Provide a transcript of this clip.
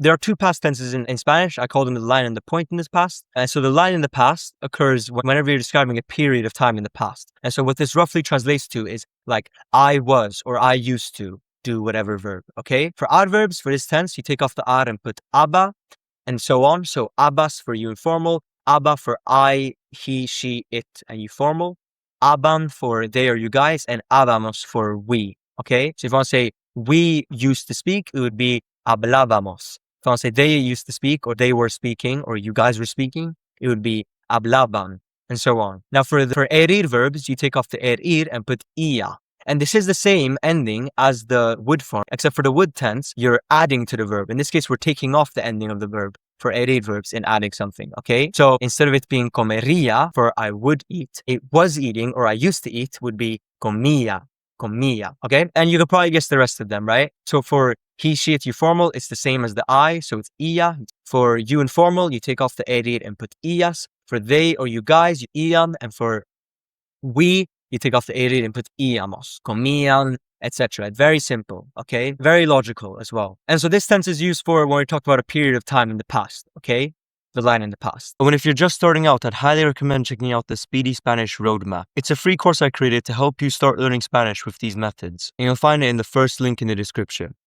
there are two past tenses in Spanish. I call them the line and the point in this past. And so the line in the past occurs whenever you're describing a period of time in the past. And so what this roughly translates to is like I was or I used to do whatever verb. Okay. For adverbs, for this tense, you take off the ar and put aba and so on. So abas for you informal, aba for I, he, she, it, and you formal, aban for they or you guys, and habamos for we. Okay. So if I want to say we used to speak, it would be hablábamos. If I want to say they used to speak or they were speaking or you guys were speaking, it would be hablaban and so on. Now for erir verbs, you take off the erir and put ia. And this is the same ending as the would form, except for the would tense, you're adding to the verb. In this case, we're taking off the ending of the verb for erir verbs and adding something, okay? So instead of it being comería for I would eat, it was eating or I used to eat would be comía, okay? And you can probably guess the rest of them, right? So for he, she, it, you formal, it's the same as the I, so it's ia. For you informal, you take off the erir and put ias. For they or you guys, you ian. And for we, you take off the erir and put íamos, comían, etc. Very simple, okay? Very logical as well. And so this tense is used for when we talk about a period of time in the past, okay? The line in the past. But if you're just starting out, I'd highly recommend checking out the Speedy Spanish Roadmap. It's a free course I created to help you start learning Spanish with these methods. And you'll find it in the first link in the description.